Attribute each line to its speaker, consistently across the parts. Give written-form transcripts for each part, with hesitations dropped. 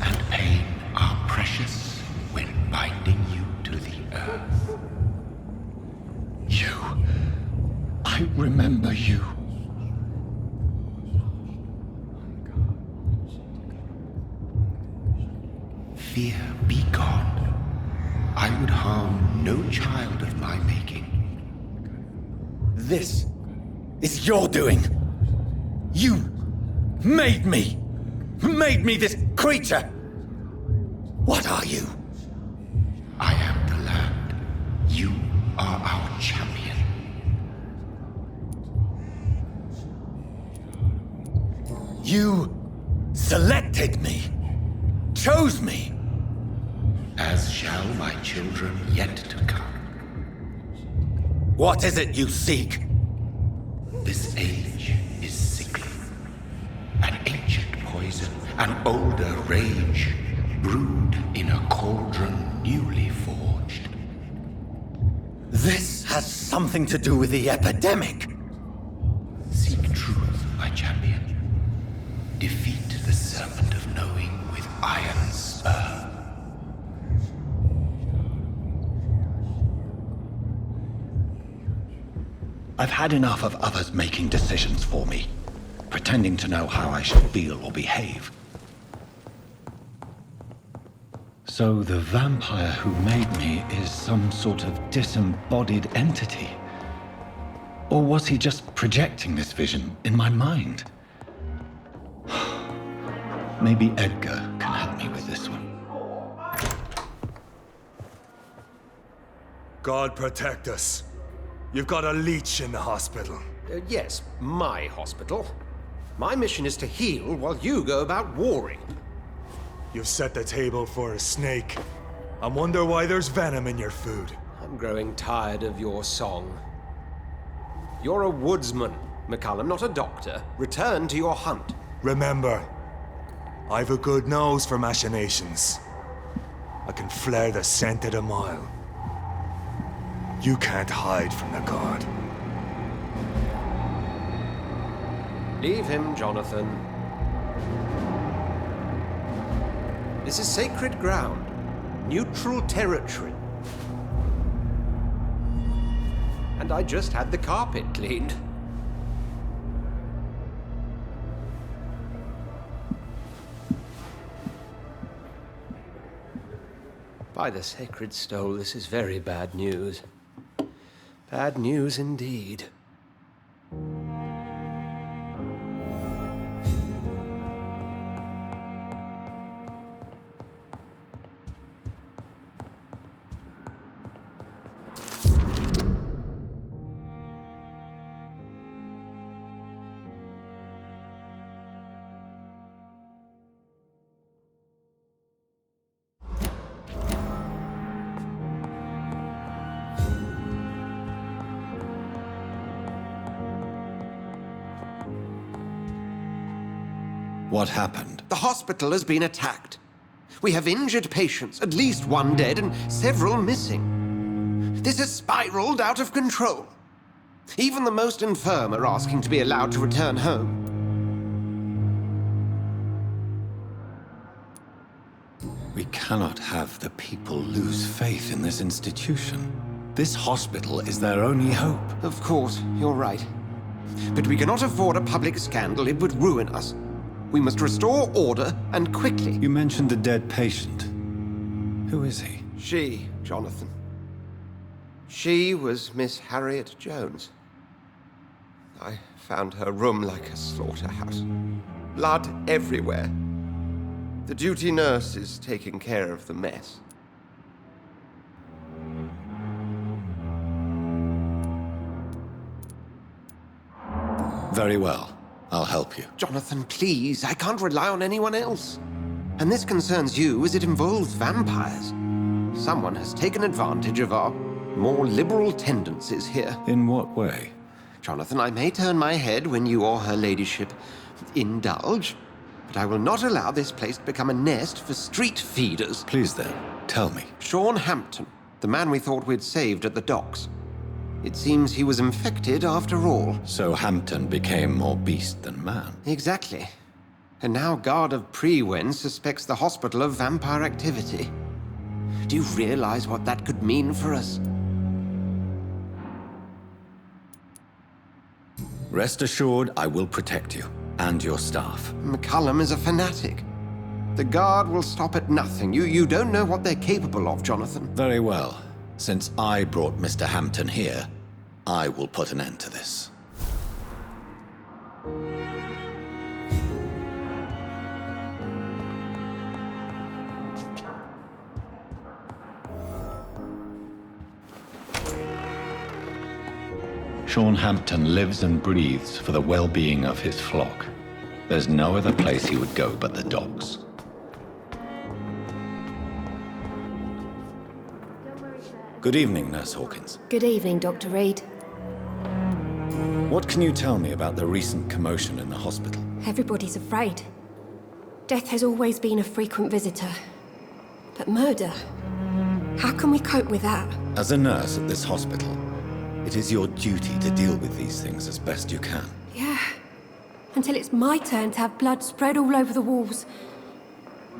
Speaker 1: and pain are precious when binding you to the earth. I remember you. Fear be gone. I would harm no child of my making.
Speaker 2: This is your doing. You made me. Made me this creature. What are you?
Speaker 1: I am the land. You are our champion.
Speaker 2: You selected me. Chose me.
Speaker 1: As shall my children yet to come.
Speaker 2: What is it you seek?
Speaker 1: This age is sickly. An ancient poison, an older rage, brewed in a cauldron newly forged.
Speaker 2: This has something to do with the epidemic.
Speaker 1: Seek truth, my champion. Defeat the serpent of knowing with iron spur.
Speaker 2: I've had enough of others making decisions for me, pretending to know how I should feel or behave. So the vampire who made me is some sort of disembodied entity? Or was he just projecting this vision in my mind? Maybe Edgar can help me with this one.
Speaker 3: God protect us. You've got a leech in the hospital.
Speaker 4: Yes, my hospital. My mission is to heal while you go about warring.
Speaker 3: You've set the table for a snake. I wonder why there's venom in your food.
Speaker 4: I'm growing tired of your song. You're a woodsman, McCullum, not a doctor. Return to your hunt.
Speaker 3: Remember, I've a good nose for machinations. I can flare the scent at a mile. You can't hide from the god.
Speaker 4: Leave him, Jonathan. This is sacred ground. Neutral territory. And I just had the carpet cleaned. By the sacred stole, this is very bad news. Bad news indeed.
Speaker 2: What happened?
Speaker 4: The hospital has been attacked. We have injured patients, at least one dead and several missing. This has spiraled out of control. Even the most infirm are asking to be allowed to return home.
Speaker 2: We cannot have the people lose faith in this institution. This hospital is their only hope.
Speaker 4: Of course, you're right. But we cannot afford a public scandal. It would ruin us. We must restore order, and quickly.
Speaker 2: You mentioned the dead patient. Who is he?
Speaker 4: She, Jonathan. She was Miss Harriet Jones. I found her room like a slaughterhouse. Blood everywhere. The duty nurse is taking care of the mess.
Speaker 2: Very well. I'll help you.
Speaker 4: Jonathan, please. I can't rely on anyone else. And this concerns you as it involves vampires. Someone has taken advantage of our more liberal tendencies here.
Speaker 2: In what way?
Speaker 4: Jonathan, I may turn my head when you or her ladyship indulge, but I will not allow this place to become a nest for street feeders.
Speaker 2: Please then, tell me.
Speaker 4: Sean Hampton, the man we thought we'd saved at the docks. It seems he was infected after all.
Speaker 2: So Hampton became more beast than man.
Speaker 4: Exactly. And now Guard of Prewen suspects the hospital of vampire activity. Do you realize what that could mean for us?
Speaker 2: Rest assured, I will protect you and your staff.
Speaker 4: McCullum is a fanatic. The Guard will stop at nothing. You don't know what they're capable of, Jonathan.
Speaker 2: Very well. Since I brought Mr. Hampton here, I will put an end to this. Sean Hampton lives and breathes for the well-being of his flock. There's no other place he would go but the docks. Good evening, Nurse Hawkins.
Speaker 5: Good evening, Dr. Reed.
Speaker 2: What can you tell me about the recent commotion in the hospital?
Speaker 5: Everybody's afraid. Death has always been a frequent visitor. But murder? How can we cope with that?
Speaker 2: As a nurse at this hospital, it is your duty to deal with these things as best you can.
Speaker 5: Yeah. Until it's my turn to have blood spread all over the walls.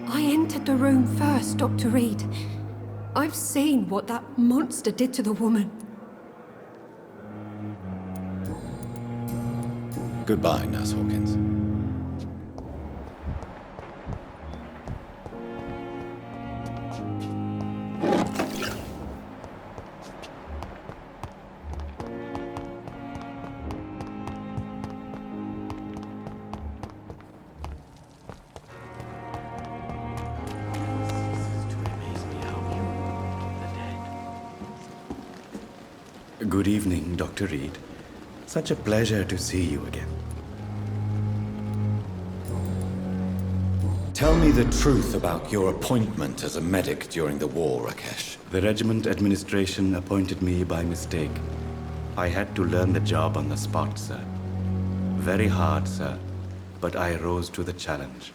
Speaker 5: I entered the room first, Dr. Reed. I've seen what that monster did to the woman.
Speaker 2: Goodbye, Nurse Hawkins.
Speaker 6: Good evening, Dr. Reed. Such a pleasure to see you again.
Speaker 2: Tell me the truth about your appointment as a medic during the war, Rakesh.
Speaker 6: The regiment administration appointed me by mistake. I had to learn the job on the spot, sir. Very hard, sir, but I rose to the challenge.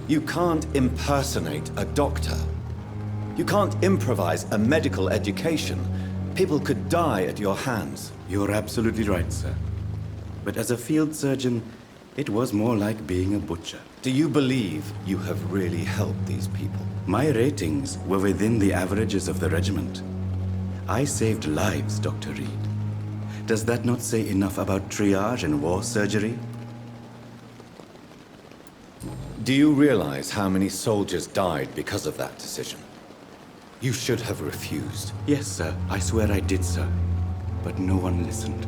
Speaker 2: You can't impersonate a doctor. You can't improvise a medical education. People could die at your hands.
Speaker 6: You're absolutely right, sir. But as a field surgeon, it was more like being a butcher.
Speaker 2: Do you believe you have really helped these people?
Speaker 6: My ratings were within the averages of the regiment. I saved lives, Dr. Reed. Does that not say enough about triage and war surgery?
Speaker 2: Do you realize how many soldiers died because of that decision? You should have refused.
Speaker 6: Yes, sir. I swear I did, sir. But no one listened.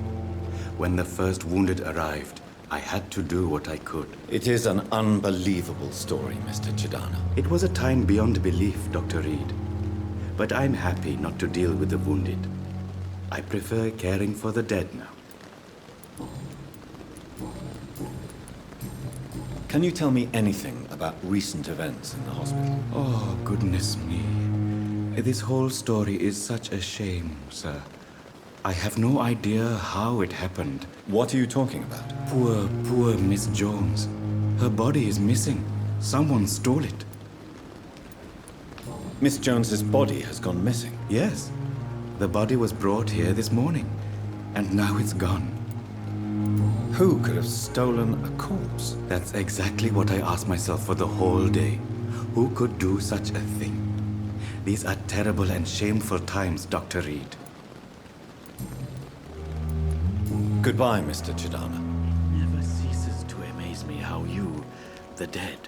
Speaker 6: When the first wounded arrived, I had to do what I could.
Speaker 2: It is an unbelievable story, Mr. Chidana.
Speaker 6: It was a time beyond belief, Dr. Reed. But I'm happy not to deal with the wounded. I prefer caring for the dead now.
Speaker 2: Can you tell me anything about recent events in the hospital?
Speaker 6: Oh, goodness me. This whole story is such a shame, sir. I have no idea how it happened.
Speaker 2: What are you talking about?
Speaker 6: Poor Miss Jones. Her body is missing. Someone stole it.
Speaker 2: Miss Jones's body has gone missing.
Speaker 6: Yes. The body was brought here this morning, and now it's gone.
Speaker 2: Who could have stolen a corpse?
Speaker 6: That's exactly what I asked myself for the whole day. Who could do such a thing? These are terrible and shameful times, Dr. Reed.
Speaker 2: Goodbye, Mr. Chidana.
Speaker 7: Never ceases to amaze me how you, the dead,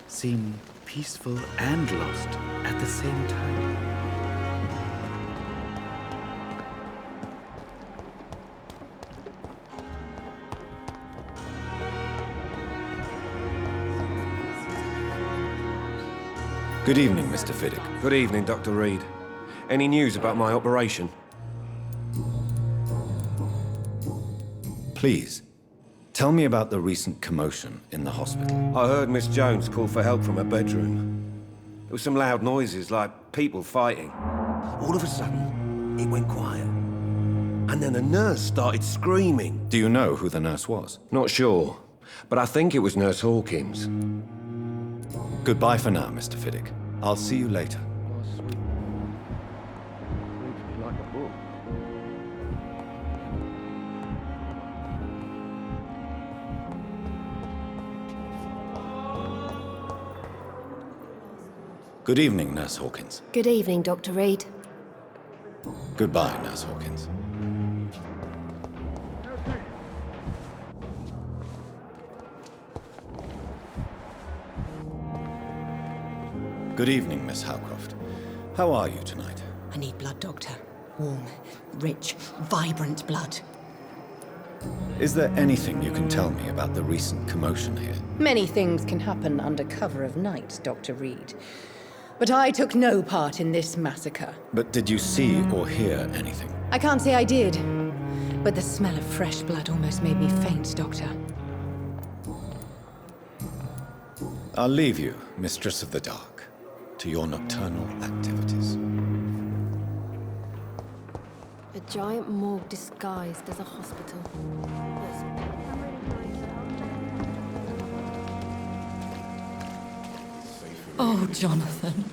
Speaker 7: seem peaceful and lost at the same time.
Speaker 2: Good evening, Mr. Fiddick.
Speaker 8: Good evening, Dr. Reed. Any news about my operation?
Speaker 2: Please, tell me about the recent commotion in the hospital.
Speaker 8: I heard Miss Jones call for help from her bedroom. There were some loud noises, like people fighting. All of a sudden, it went quiet. And then a nurse started screaming.
Speaker 2: Do you know who the nurse was?
Speaker 8: Not sure, but I think it was Nurse Hawkins.
Speaker 2: Goodbye for now, Mr. Fiddick. I'll see you later.
Speaker 8: Like a book.
Speaker 2: Good evening, Nurse Hawkins.
Speaker 5: Good evening, Dr. Reed.
Speaker 2: Goodbye, Nurse Hawkins. Good evening, Miss Howcroft. How are you tonight?
Speaker 9: I need blood, Doctor. Warm, rich, vibrant blood.
Speaker 2: Is there anything you can tell me about the recent commotion here?
Speaker 9: Many things can happen under cover of night, Dr. Reed. But I took no part in this massacre.
Speaker 2: But did you see or hear anything?
Speaker 9: I can't say I did. But the smell of fresh blood almost made me faint, Doctor.
Speaker 2: I'll leave you, Mistress of the Dark, to your nocturnal activities.
Speaker 5: A giant morgue disguised as a hospital.
Speaker 10: Oh, Jonathan.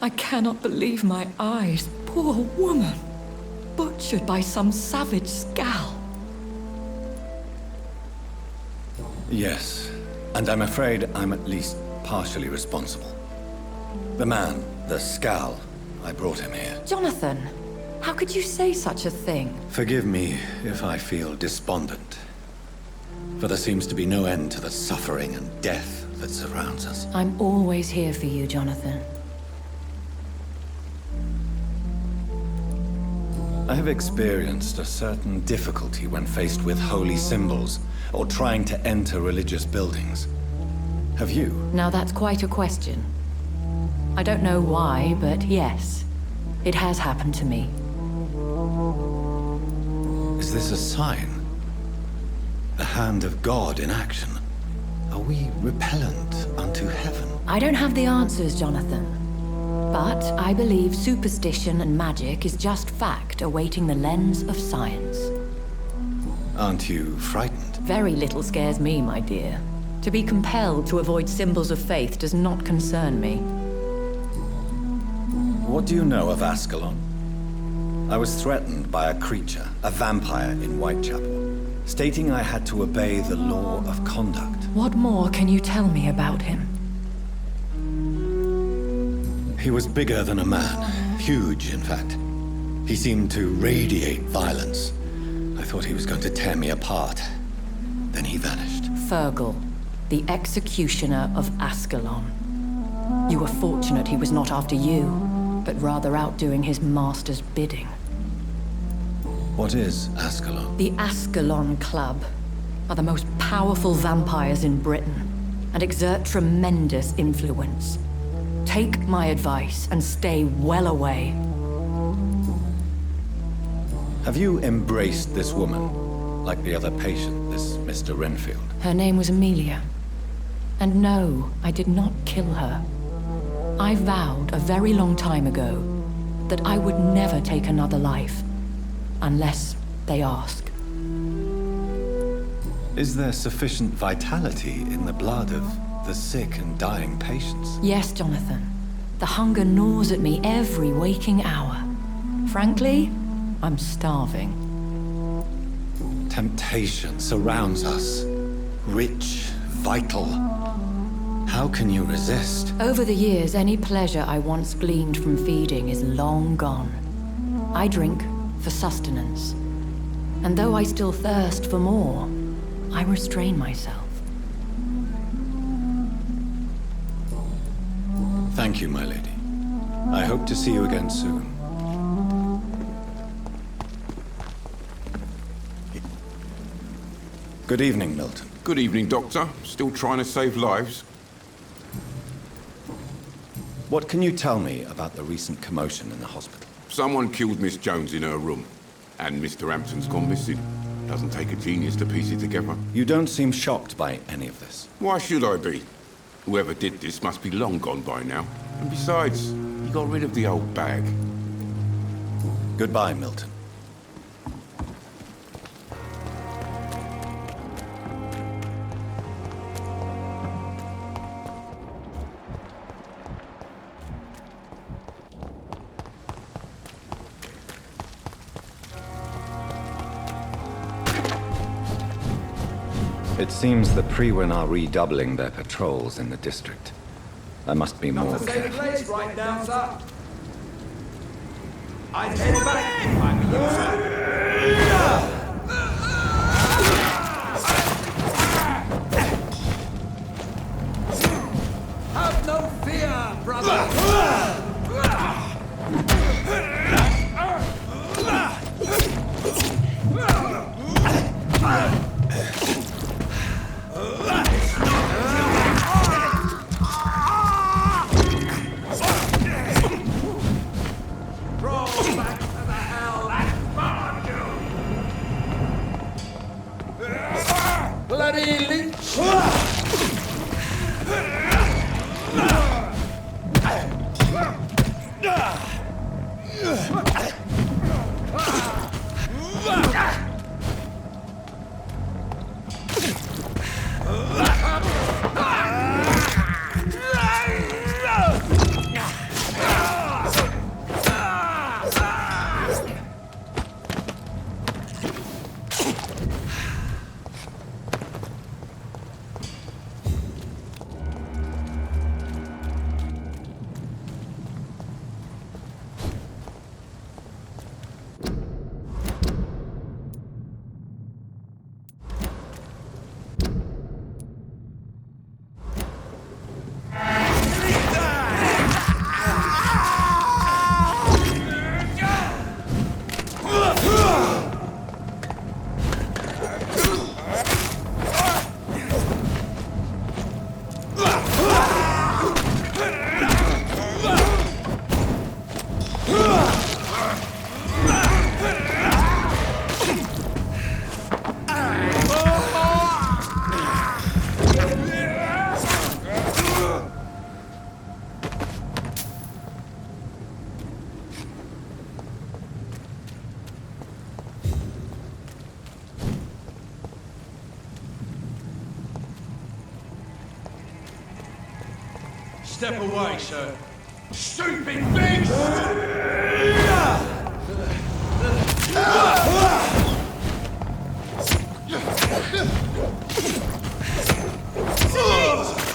Speaker 10: I cannot believe my eyes. Poor woman. Butchered by some savage scowl.
Speaker 2: Yes, and I'm afraid I'm at least partially responsible. The man, the Scowl, I brought him here.
Speaker 10: Jonathan, how could you say such a thing?
Speaker 2: Forgive me if I feel despondent, for there seems to be no end to the suffering and death that surrounds us.
Speaker 10: I'm always here for you, Jonathan.
Speaker 2: I have experienced a certain difficulty when faced with holy symbols or trying to enter religious buildings. Have you?
Speaker 10: Now that's quite a question. I don't know why, but yes, it has happened to me.
Speaker 2: Is this a sign? The hand of God in action? Are we repellent unto heaven?
Speaker 10: I don't have the answers, Jonathan. But I believe superstition and magic is just fact awaiting the lens of science.
Speaker 2: Aren't you frightened?
Speaker 10: Very little scares me, my dear. To be compelled to avoid symbols of faith does not concern me.
Speaker 2: What do you know of Ascalon? I was threatened by a creature, a vampire in Whitechapel, stating I had to obey the law of conduct.
Speaker 10: What more can you tell me about him?
Speaker 2: He was bigger than a man. Huge, in fact. He seemed to radiate violence. I thought he was going to tear me apart. Then he vanished.
Speaker 10: Fergal, the executioner of Ascalon. You were fortunate he was not after you, but rather out doing his master's bidding.
Speaker 2: What is Ascalon?
Speaker 10: The Ascalon Club are the most powerful vampires in Britain and exert tremendous influence. Take my advice and stay well away.
Speaker 2: Have you embraced this woman, like the other patient, this Mr. Renfield?
Speaker 10: Her name was Amelia. And no, I did not kill her. I vowed a very long time ago that I would never take another life, unless they ask.
Speaker 2: Is there sufficient vitality in the blood of the sick and dying patients?
Speaker 10: Yes, Jonathan. The hunger gnaws at me every waking hour. Frankly, I'm starving.
Speaker 2: Temptation surrounds us. Rich, vital. How can you resist?
Speaker 10: Over the years, any pleasure I once gleaned from feeding is long gone. I drink for sustenance. And though I still thirst for more, I restrain myself.
Speaker 2: Thank you, my lady. I hope to see you again soon. Good evening, Milton.
Speaker 11: Good evening, Doctor. Still trying to save lives?
Speaker 2: What can you tell me about the recent commotion in the hospital?
Speaker 11: Someone killed Miss Jones in her room, and Mr. Hampton's gone missing. Doesn't take a genius to piece it together.
Speaker 2: You don't seem shocked by any of this.
Speaker 11: Why should I be? Whoever did this must be long gone by now. And besides, he got rid of the old bag.
Speaker 2: Goodbye, Milton. It seems the Priwen are redoubling their patrols in the district. There must be more.
Speaker 12: Same place right now, sir. I'd head back if I were you, sir. Have no fear, brother. Bloody leech! Step away, sir. Stupid beast!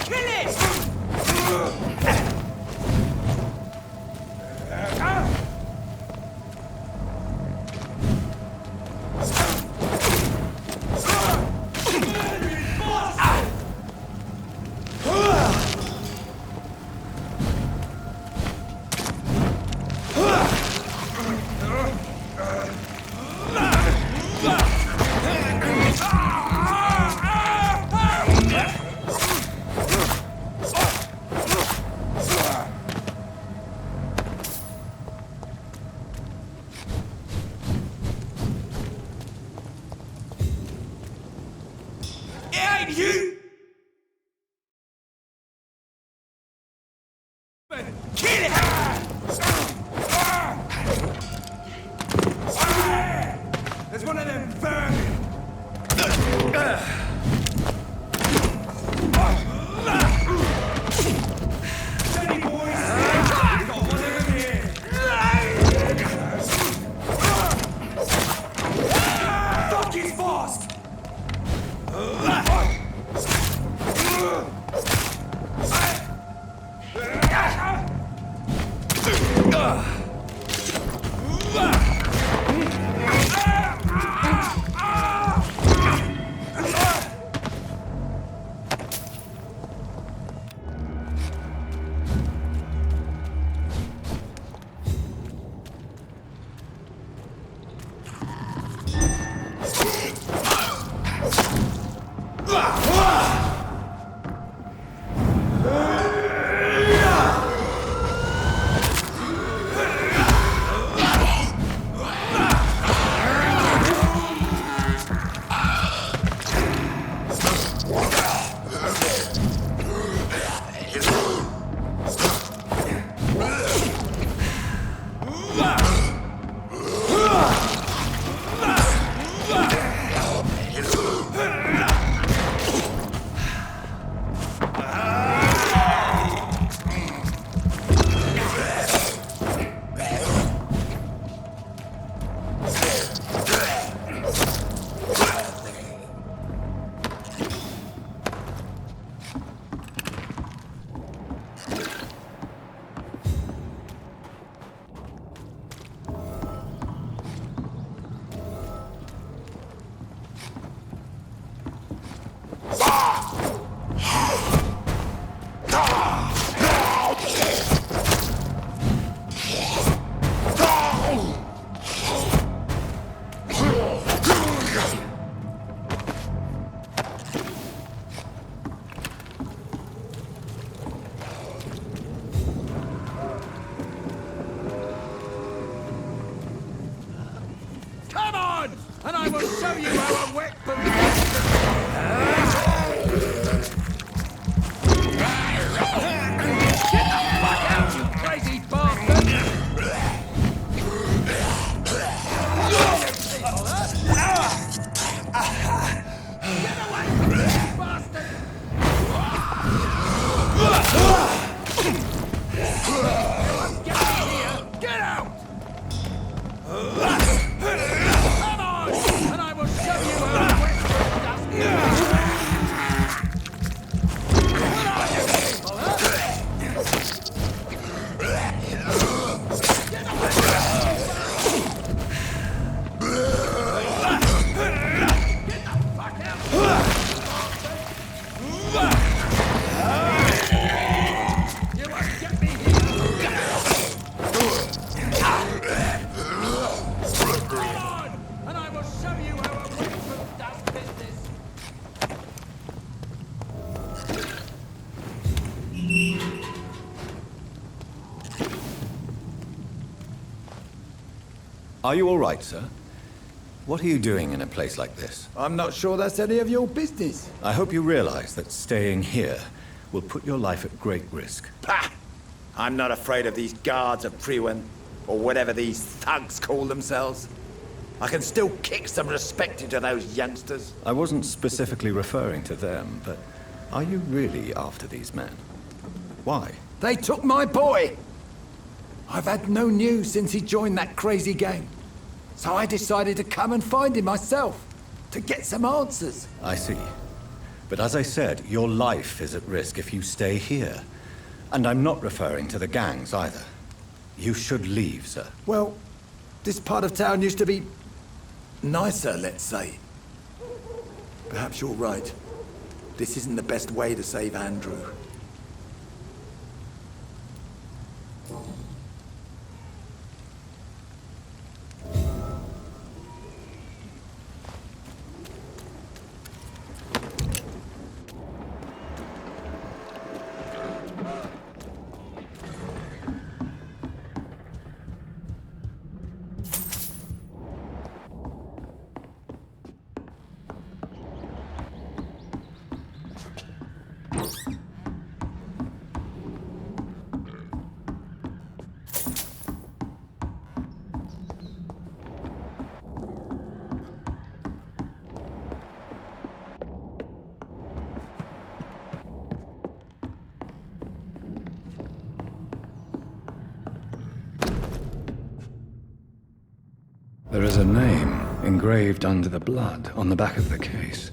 Speaker 12: Kill it! You! Kill it! There's one of them vermin! Steady, boys! We've got one of them here! Fuck, he's fast! show you how a wet boot. Get the fuck out, you crazy bastard! Get away from me, you bastard! Get out here! Get out! Come on! And I will show you how Westbrook does it! What are you people, huh? Get away! Get the fuck out! You won't get me here! Come on! And I will show you how a Westbrook does business!
Speaker 2: Are you all right, sir? What are you doing in a place like this?
Speaker 13: I'm not sure that's any of your business.
Speaker 2: I hope you realize that staying here will put your life at great risk.
Speaker 13: Pah! I'm not afraid of these guards of Priwen, or whatever these thugs call themselves. I can still kick some respect into those youngsters.
Speaker 2: I wasn't specifically referring to them, but are you really after these men? Why?
Speaker 13: They took my boy! I've had no news since he joined that crazy gang. So I decided to come and find him myself, to get some answers.
Speaker 2: I see. But as I said, your life is at risk if you stay here. And I'm not referring to the gangs either. You should leave, sir.
Speaker 13: Well, this part of town used to be nicer, let's say. Perhaps you're right. This isn't the best way to save Andrew.
Speaker 2: There is a name engraved under the blood on the back of the case.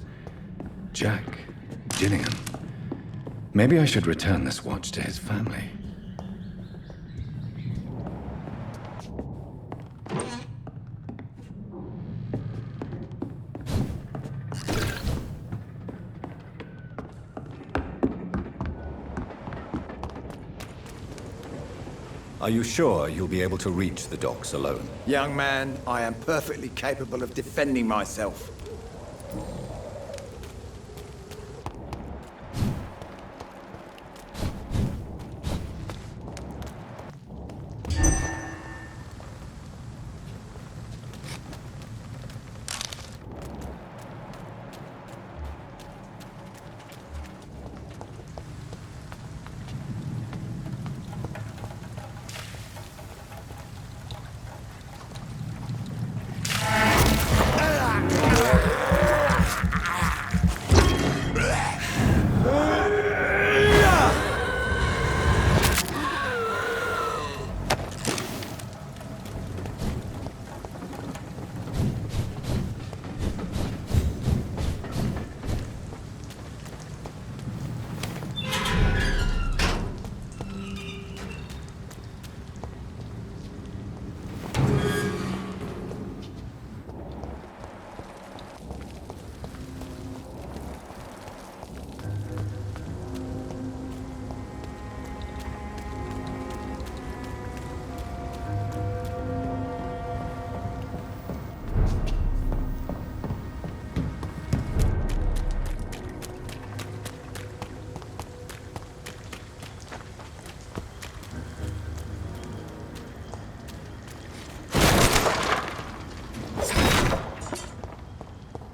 Speaker 2: Jack Gillingham. Maybe I should return this watch to his family. Are you sure you'll be able to reach the docks alone?
Speaker 13: Young man, I am perfectly capable of defending myself.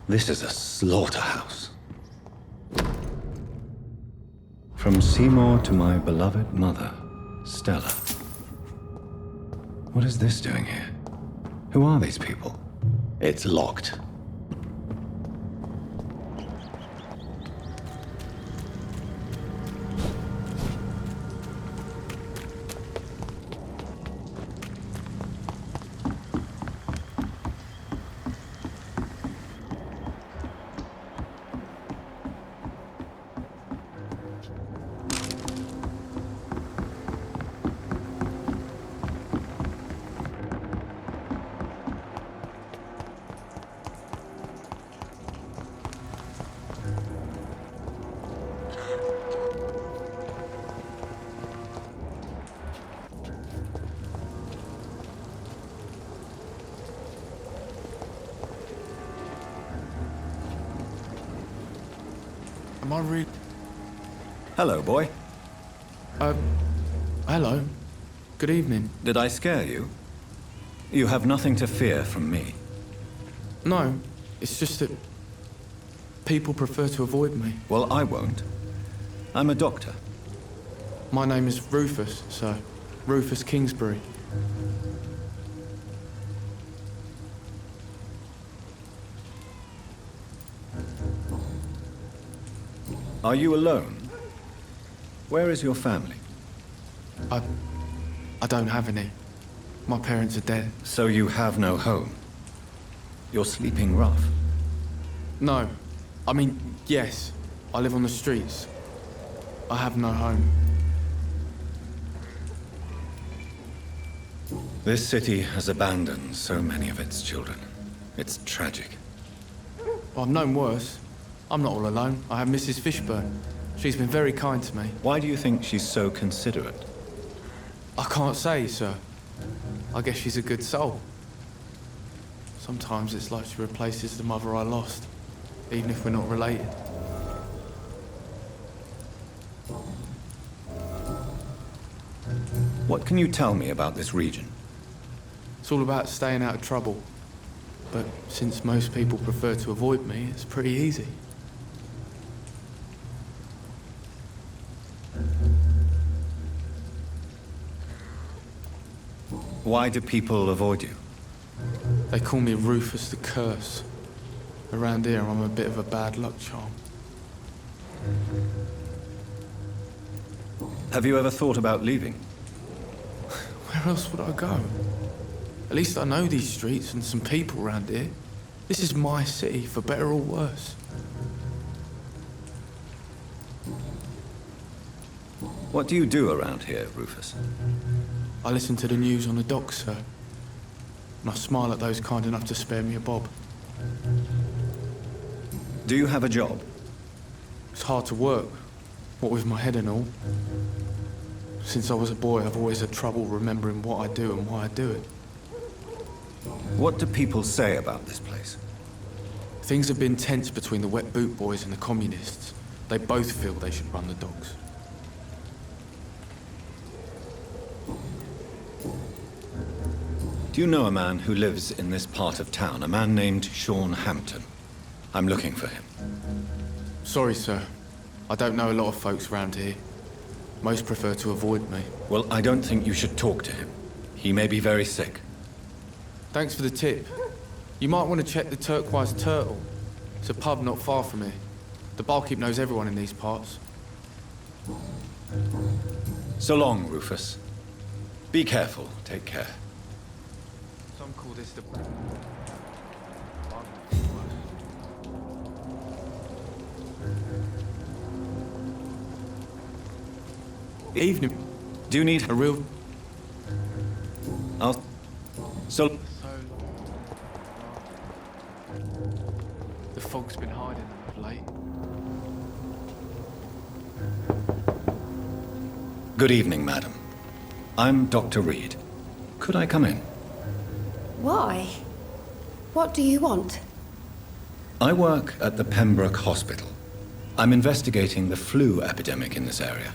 Speaker 2: This is a slaughterhouse. From Seymour to my beloved mother, Stella. What is this doing here? Who are these people? It's locked.
Speaker 14: Am I really...
Speaker 2: Hello, boy.
Speaker 14: Hello. Good evening.
Speaker 2: Did I scare you? You have nothing to fear from me.
Speaker 14: No, it's just that people prefer to avoid me.
Speaker 2: Well, I won't. I'm a doctor.
Speaker 14: My name is Rufus, sir. Rufus Kingsbury.
Speaker 2: Are you alone? Where is your family?
Speaker 14: I don't have any. My parents are dead.
Speaker 2: So you have no home? You're sleeping rough?
Speaker 14: No. I mean, yes. I live on the streets. I have no home.
Speaker 2: This city has abandoned so many of its children. It's tragic.
Speaker 14: Well, I've known worse. I'm not all alone. I have Mrs. Fishburne. She's been very kind to me.
Speaker 2: Why do you think she's so considerate?
Speaker 14: I can't say, sir. I guess she's a good soul. Sometimes it's like she replaces the mother I lost, even if we're not related.
Speaker 2: What can you tell me about this region?
Speaker 14: It's all about staying out of trouble. But since most people prefer to avoid me, it's pretty easy.
Speaker 2: Why do people avoid you?
Speaker 14: They call me Rufus the Curse. Around here, I'm a bit of a bad luck charm.
Speaker 2: Have you ever thought about leaving?
Speaker 14: Where else would I go? At least I know these streets and some people around here. This is my city, for better or worse.
Speaker 2: What do you do around here, Rufus?
Speaker 14: I listen to the news on the docks, sir. And I smile at those kind enough to spare me a bob.
Speaker 2: Do you have a job?
Speaker 14: It's hard to work, what with my head and all. Since I was a boy, I've always had trouble remembering what I do and why I do it.
Speaker 2: What do people say about this place?
Speaker 14: Things have been tense between the wet boot boys and the communists. They both feel they should run the docks.
Speaker 2: Do you know a man who lives in this part of town? A man named Sean Hampton. I'm looking for him.
Speaker 14: Sorry, sir. I don't know a lot of folks around here. Most prefer to avoid me.
Speaker 2: Well, I don't think you should talk to him. He may be very sick.
Speaker 14: Thanks for the tip. You might want to check the Turquoise Turtle. It's a pub not far from here. The barkeep knows everyone in these parts.
Speaker 2: So long, Rufus. Be careful. Take care.
Speaker 14: Some call this the... Evening.
Speaker 2: Do you need
Speaker 14: a real...
Speaker 2: So...
Speaker 14: The fog's been hiding them of late.
Speaker 2: Good evening, madam. I'm Dr. Reed. Could I come in?
Speaker 5: Why? What do you want?
Speaker 2: I work at the Pembroke Hospital. I'm investigating the flu epidemic in this area.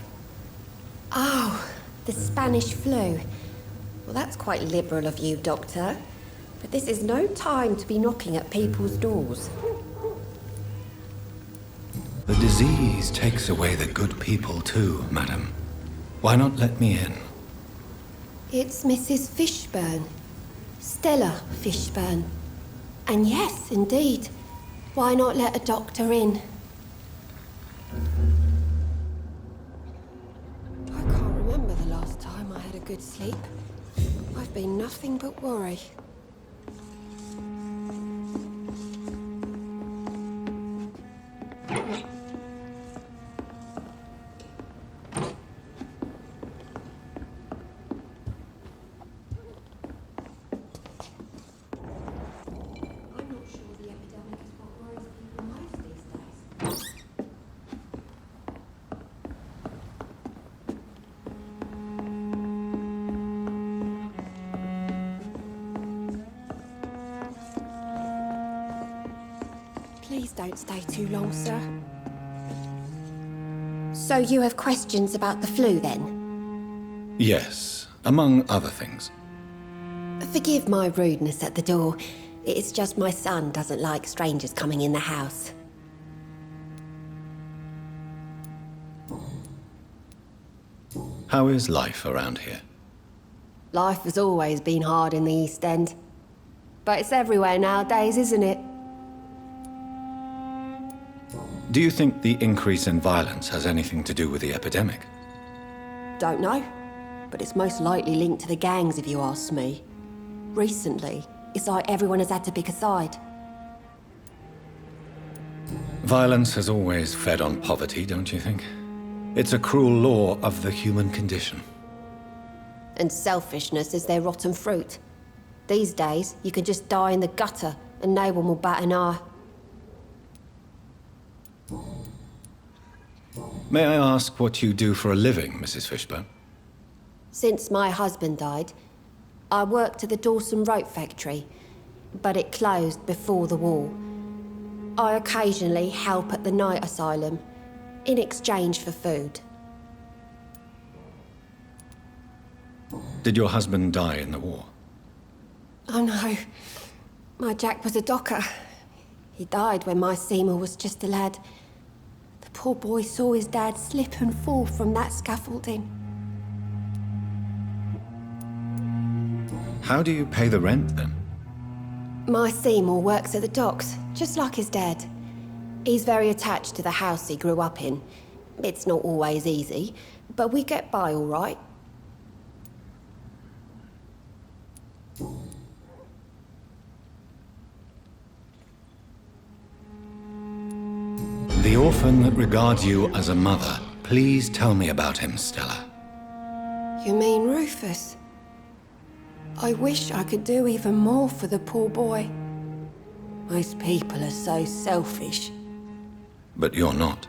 Speaker 5: Oh, the Spanish flu. Well, that's quite liberal of you, Doctor. But this is no time to be knocking at people's doors.
Speaker 2: The disease takes away the good people too, madam. Why not let me in?
Speaker 5: It's Mrs. Fishburne. Stella Fishburne. And yes, indeed. Why not let a doctor in? I can't remember the last time I had a good sleep. I've been nothing but worry. Please don't stay too long, sir. So you have questions about the flu, then?
Speaker 2: Yes, among other things.
Speaker 5: Forgive my rudeness at the door. It's just my son doesn't like strangers coming in the house.
Speaker 2: How is life around here?
Speaker 5: Life has always been hard in the East End. But it's everywhere nowadays, isn't it?
Speaker 2: Do you think the increase in violence has anything to do with the epidemic?
Speaker 5: Don't know. But it's most likely linked to the gangs, if you ask me. Recently, it's like everyone has had to pick a side.
Speaker 2: Violence has always fed on poverty, don't you think? It's a cruel law of the human condition.
Speaker 5: And selfishness is their rotten fruit. These days, you can just die in the gutter and no one will bat an eye.
Speaker 2: May I ask what you do for a living, Mrs. Fishburne?
Speaker 5: Since my husband died, I worked at the Dawson Rope factory, but it closed before the war. I occasionally help at the night asylum, in exchange for food.
Speaker 2: Did your husband die in the war?
Speaker 5: Oh no, my Jack was a docker. He died when my Seymour was just a lad. The poor boy saw his dad slip and fall from that scaffolding.
Speaker 2: How do you pay the rent, then?
Speaker 5: My Seymour works at the docks, just like his dad. He's very attached to the house he grew up in. It's not always easy, but we get by all right.
Speaker 2: The orphan that regards you as a mother. Please tell me about him, Stella.
Speaker 5: You mean Rufus? I wish I could do even more for the poor boy. Most people are so selfish.
Speaker 2: But you're not.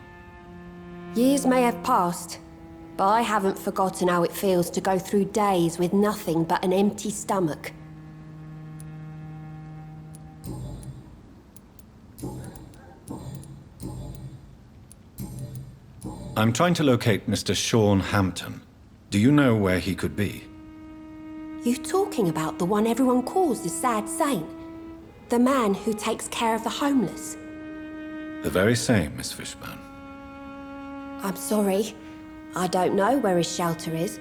Speaker 5: Years may have passed, but I haven't forgotten how it feels to go through days with nothing but an empty stomach.
Speaker 2: I'm trying to locate Mr. Sean Hampton. Do you know where he could be?
Speaker 5: You talking about the one everyone calls the sad saint? The man who takes care of the homeless?
Speaker 2: The very same, Miss Fishburne.
Speaker 5: I'm sorry. I don't know where his shelter is.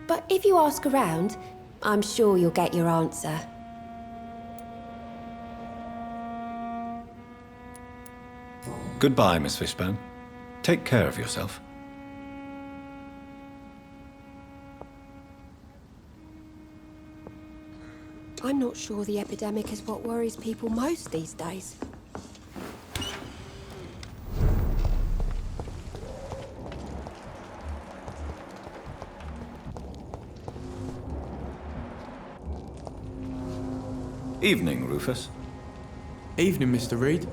Speaker 5: But if you ask around, I'm sure you'll get your answer.
Speaker 2: Goodbye, Miss Fishburne. Take care of yourself.
Speaker 5: I'm not sure the epidemic is what worries people most these days.
Speaker 2: Evening, Rufus.
Speaker 14: Evening, Mr. Reed.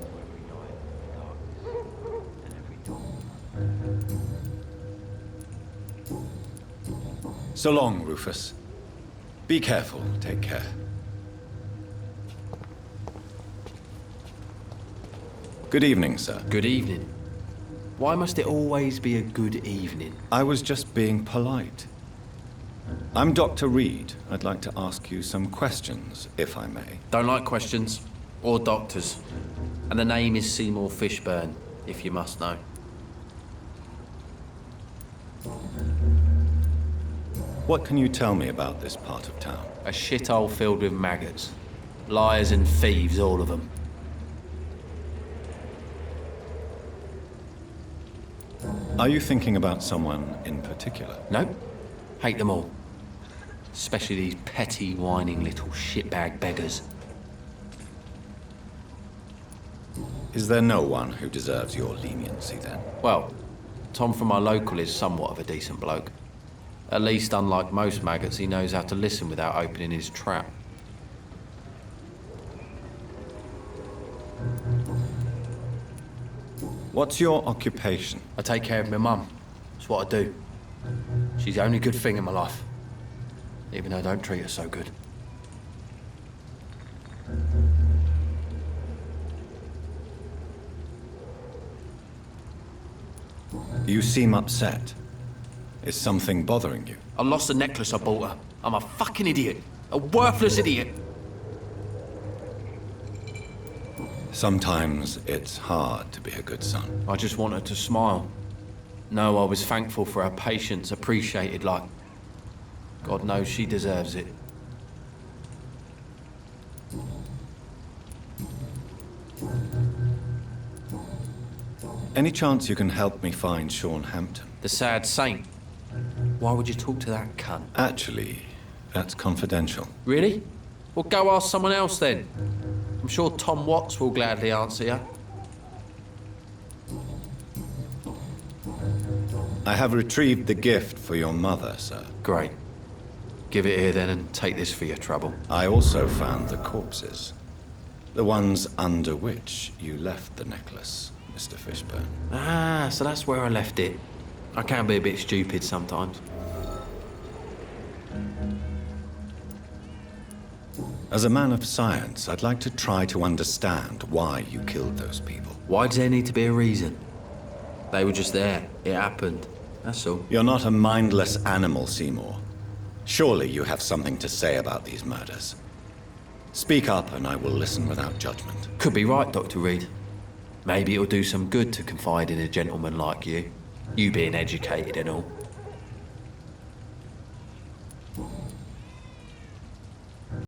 Speaker 2: So long, Rufus. Be careful. Take care. Good evening, sir.
Speaker 15: Good evening. Why must it always be a good evening?
Speaker 2: I was just being polite. I'm Dr. Reed. I'd like to ask you some questions, if I may.
Speaker 15: Don't like questions. Or doctors. And the name is Seymour Fishburne, if you must know.
Speaker 2: What can you tell me about this part of town?
Speaker 15: A shithole filled with maggots. Liars and thieves, all of them.
Speaker 2: Are you thinking about someone in particular?
Speaker 15: No. Hate them all. Especially these petty, whining little shitbag beggars.
Speaker 2: Is there no one who deserves your leniency, then?
Speaker 15: Well, Tom from our local is somewhat of a decent bloke. At least, unlike most maggots, he knows how to listen without opening his trap.
Speaker 2: What's your occupation?
Speaker 15: I take care of my mum. That's what I do. She's the only good thing in my life. Even though I don't treat her so good.
Speaker 2: You seem upset. Is something bothering you?
Speaker 15: I lost the necklace I bought her. I'm a fucking idiot. A worthless idiot.
Speaker 2: Sometimes it's hard to be a good son.
Speaker 15: I just want her to smile. No, I was thankful for her patience, appreciated like... God knows she deserves it.
Speaker 2: Any chance you can help me find Sean Hampton?
Speaker 15: The sad saint. Why would you talk to that cunt?
Speaker 2: Actually, that's confidential.
Speaker 15: Really? Well, go ask someone else then. I'm sure Tom Watts will gladly answer you.
Speaker 2: I have retrieved the gift for your mother, sir.
Speaker 15: Great. Give it here then and take this for your trouble.
Speaker 2: I also found the corpses. The ones under which you left the necklace, Mr. Fishburne.
Speaker 15: Ah, so that's where I left it. I can be a bit stupid sometimes.
Speaker 2: As a man of science, I'd like to try to understand why you killed those people.
Speaker 15: Why does there need to be a reason? They were just there. It happened. That's all.
Speaker 2: You're not a mindless animal, Seymour. Surely you have something to say about these murders. Speak up and I will listen without judgment.
Speaker 15: Could be right, Dr. Reed. Maybe it'll do some good to confide in a gentleman like you. You being educated and all.